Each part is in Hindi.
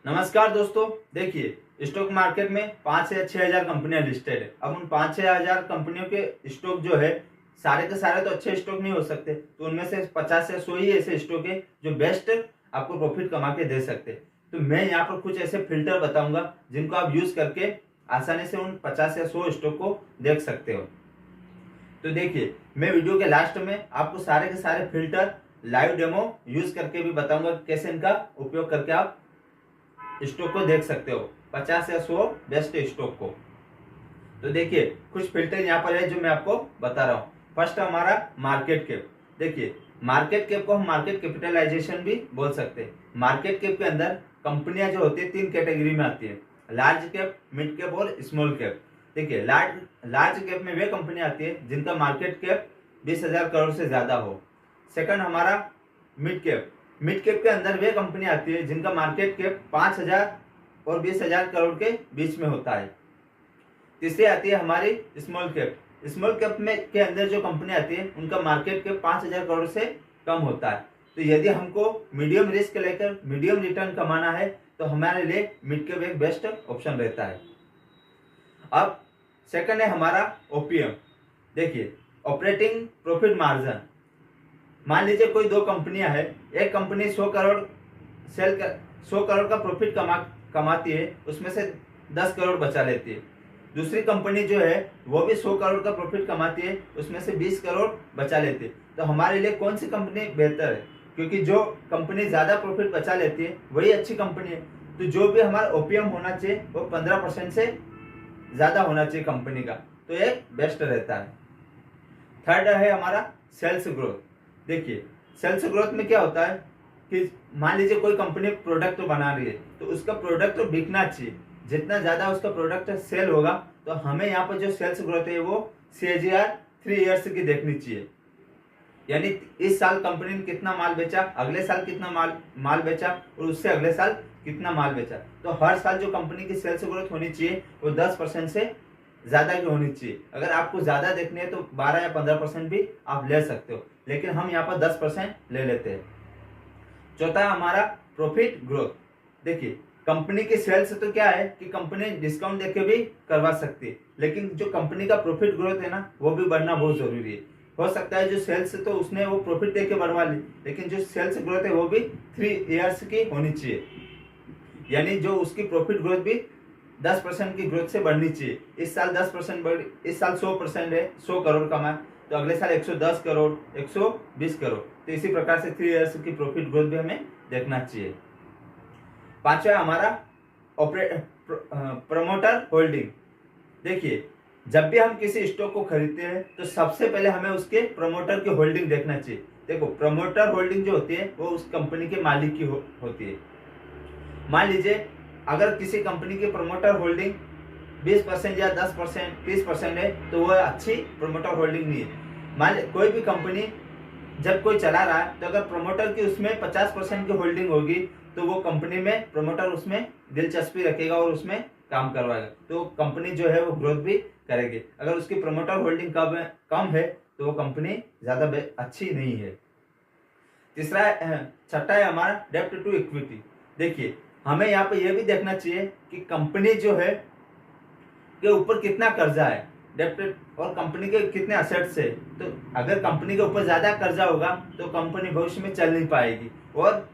नमस्कार दोस्तों, देखिए स्टॉक मार्केट में 5 से 6 हजार कंपनियां लिस्टेड है। अब उन 5-6 हजार कंपनियों के स्टॉक जो है सारे के सारे तो अच्छे स्टॉक नहीं हो सकते, तो उनमें से 50 से 100 ही ऐसे स्टॉक है जो बेस्ट आपको प्रॉफिट कमा के दे सकते हैं। तो मैं यहाँ पर कुछ ऐसे फिल्टर बताऊंगा जिनको आप यूज करके आसानी से उन 50 या 100 स्टॉक को देख सकते हो। तो देखिए, मैं वीडियो के लास्ट में आपको सारे के सारे फिल्टर लाइव डेमो यूज करके भी बताऊंगा कैसे इनका उपयोग करके आप स्टॉक को देख सकते हो, 50 या 100 बेस्ट स्टॉक को। तो देखिए, कुछ फिल्टर यहाँ पर है जो मैं आपको बता रहा हूँ। फर्स्ट हमारा मार्केट कैप। देखिए, मार्केट कैप को हम मार्केट कैपिटलाइजेशन भी बोल सकते हैं। मार्केट कैप के अंदर कंपनियां जो होती है 3 कैटेगरी में आती है, लार्ज कैप, मिड कैप और स्मॉल कैप। देखिए, लार्ज कैप में वे कंपनी आती है जिनका मार्केट कैप 20,000 करोड़ से ज्यादा हो। सेकंड हमारा मिड कैप। मिड कैप के अंदर वे कंपनी आती है जिनका मार्केट कैप 5,000 और 20,000 करोड़ के बीच में होता है। तीसरी आती है हमारी स्मॉल कैप। स्मॉल कैप में के अंदर जो कंपनी आती है उनका मार्केट कैप 5,000 करोड़ से कम होता है। तो यदि हमको मीडियम रिस्क लेकर मीडियम रिटर्न कमाना है तो हमारे लिए मिड कैप एक बेस्ट ऑप्शन रहता है। अब सेकंड है हमारा ओपीएम। देखिए, ऑपरेटिंग प्रॉफिट मार्जिन। मान लीजिए कोई दो कंपनियां है, एक कंपनी 100 करोड़ 100 करोड़ का प्रॉफिट कमाती है, उसमें से 10 करोड़ बचा लेती है। दूसरी कंपनी जो है वो भी 100 करोड़ का प्रॉफिट कमाती है, उसमें से 20 करोड़ बचा लेती है। तो हमारे लिए कौन सी कंपनी बेहतर है? क्योंकि जो कंपनी ज्यादा प्रॉफिट बचा लेती है वही अच्छी कंपनी है। तो जो भी हमारा ओपीएम होना चाहिए वो 15% से ज्यादा होना चाहिए कंपनी का, तो एक बेस्ट रहता है। थर्ड है हमारा सेल्स ग्रोथ। देखिए, सेल्स ग्रोथ में क्या होता है कि मान लीजिए कोई कंपनी प्रोडक्ट तो बना रही है, तो उसका प्रोडक्ट तो बिकना चाहिए। जितना ज्यादा उसका प्रोडक्ट सेल होगा तो हमें यहाँ पर जो सेल्स ग्रोथ है वो CAGR 3 ईयर्स की देखनी चाहिए। यानी इस साल कंपनी ने कितना माल बेचा, अगले साल कितना माल बेचा और उससे अगले साल कितना माल बेचा। तो हर साल जो कंपनी की सेल्स ग्रोथ होनी चाहिए वो 10% से ज्यादा की होनी चाहिए। अगर आपको ज्यादा देखनी है तो 12 या 15% भी आप ले सकते हो, लेकिन हम यहाँ पर 10% ले लेते हैं। चौथा है हमारा प्रॉफिट ग्रोथ। देखिए, कंपनी की सेल्स तो क्या है कि कंपनी डिस्काउंट देके भी करवा सकती है, लेकिन जो कंपनी का प्रॉफिट ग्रोथ है ना वो भी बढ़ना बहुत जरूरी है। हो सकता है जो सेल्स तो उसने वो प्रॉफिट देके बढ़वा ली, लेकिन जो सेल्स ग्रोथ है वो भी 3 ईयर्स की होनी चाहिए। यानी जो उसकी प्रॉफिट ग्रोथ भी 10% की ग्रोथ से बढ़नी चाहिए। इस साल 10% बढ़ी, इस साल 100% है, 100 करोड़ कमाए, तो अगले साल 110 करोड़, 120 करोड़। तो इसी प्रकार से 3 ईयर्स की प्रॉफिट ग्रोथ भी हमें देखना चाहिए। पांचवा हमारा प्रमोटर होल्डिंग। देखिए, जब भी हम किसी स्टॉक को खरीदते हैं तो सबसे पहले हमें उसके प्रमोटर की होल्डिंग देखना चाहिए। देखो, प्रमोटर होल्डिंग जो होती है वो उस कंपनी के मालिक की होती है। मान लीजिए अगर किसी कंपनी की प्रमोटर होल्डिंग 20% या 10%, 30% है तो वह अच्छी प्रमोटर होल्डिंग नहीं है। मान कोई भी कंपनी जब कोई चला रहा है तो अगर प्रमोटर की उसमें 50% की होल्डिंग होगी तो वो कंपनी में प्रमोटर उसमें दिलचस्पी रखेगा और उसमें काम करवाएगा, तो कंपनी जो है वो ग्रोथ भी करेगी। अगर उसकी प्रमोटर होल्डिंग कम है तो वो कंपनी ज्यादा अच्छी नहीं है। छठा है हमारा डेब्ट टू इक्विटी। देखिए, हमें यहाँ पे यह भी देखना चाहिए कि कंपनी जो है के ऊपर कितना कर्जा है, डेब्ट, और कंपनी के कितने असेट्स है। तो अगर कंपनी के ऊपर ज्यादा कर्जा होगा तो कंपनी भविष्य में चल नहीं पाएगी और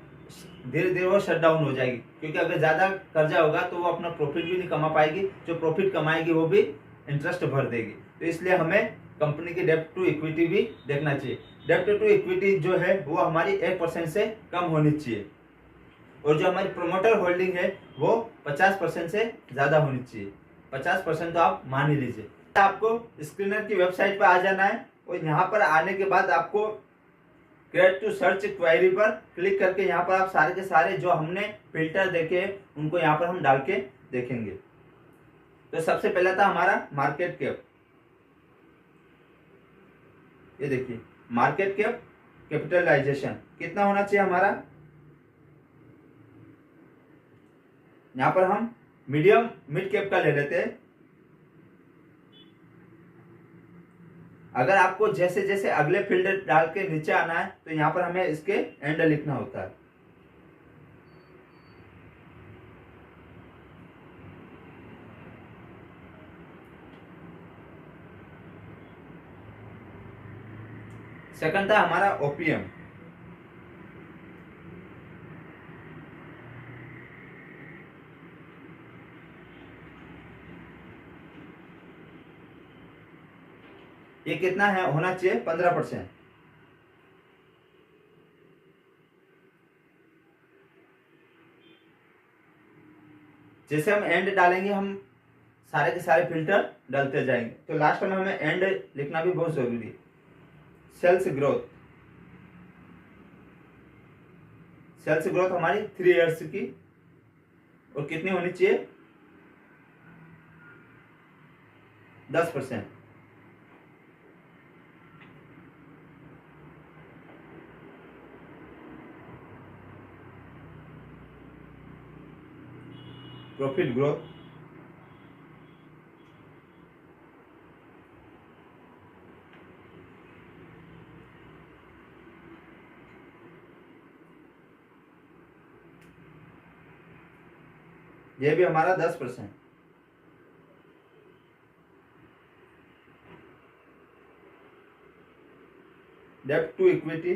धीरे धीरे वो शट डाउन हो जाएगी, क्योंकि अगर ज्यादा कर्जा होगा तो वो अपना प्रॉफिट भी नहीं कमा पाएगी। जो प्रॉफिट कमाएगी वो भी इंटरेस्ट भर देगी। तो इसलिए हमें कंपनी की डेब्ट टू इक्विटी भी देखना चाहिए। डेब्ट टू इक्विटी जो है वो हमारी 1% से कम होनी चाहिए, और जो हमारी प्रोमोटर होल्डिंग है वो 50% से ज्यादा होनी चाहिए। 50% तो आप मान ही लीजिए। आपको स्क्रीनर की वेबसाइट पर आ जाना है और यहाँ पर आने के बाद आपको क्रिएट टू सर्च क्वेरी पर क्लिक करके यहाँ पर आप सारे के सारे जो हमने फिल्टर देखे उनको यहाँ पर हम डाल के देखेंगे। तो सबसे पहला था हमारा मार्केट कैप। ये देखिए, मार्केट कैप कैपिटलाइजेशन कितना होना चाहिए हमारा। यहाँ पर हम मीडियम मिड कैप का ले लेते हैं। अगर आपको जैसे जैसे अगले फिल्टर डाल के नीचे आना है तो यहाँ पर हमें इसके एंड लिखना होता है। सेकंड था हमारा ओपीएम। ये कितना है होना चाहिए 15%। जैसे हम एंड डालेंगे हम सारे के सारे फिल्टर डालते जाएंगे, तो लास्ट में हमें एंड लिखना भी बहुत जरूरी है। सेल्स ग्रोथ, सेल्स ग्रोथ हमारी 3 ईयर्स की और कितनी होनी चाहिए 10%। प्रॉफिट ग्रोथ, ये भी हमारा 10%। डेब्ट टू इक्विटी,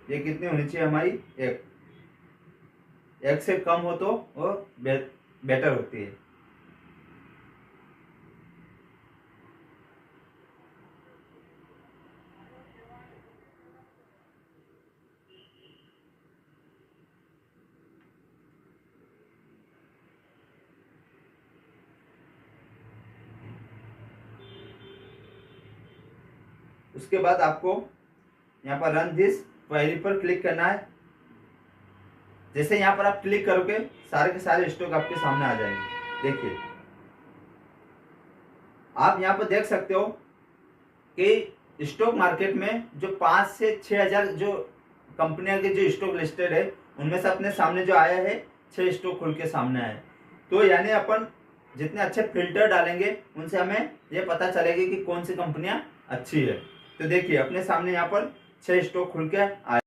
ये कितनी होनी चाहिए हमारी 1 से कम हो तो वो बेटर होती है। उसके बाद आपको यहाँ पर रन दिस क्वेरी पर क्लिक करना है। जैसे यहाँ पर आप क्लिक करोगे सारे के सारे स्टॉक आपके सामने आ जाएंगे। देखिए आप यहाँ पर देख सकते हो कि स्टॉक मार्केट में जो 5 से 6 हजार जो कंपनियां के जो स्टॉक लिस्टेड है उनमें से अपने सामने जो आया है 6 स्टॉक खुल के सामने आए। तो यानी अपन जितने अच्छे फिल्टर डालेंगे उनसे हमें ये पता चलेगा कि कौन सी कंपनियां अच्छी है। तो देखिए अपने सामने यहाँ पर 6 स्टॉक खुल के आए।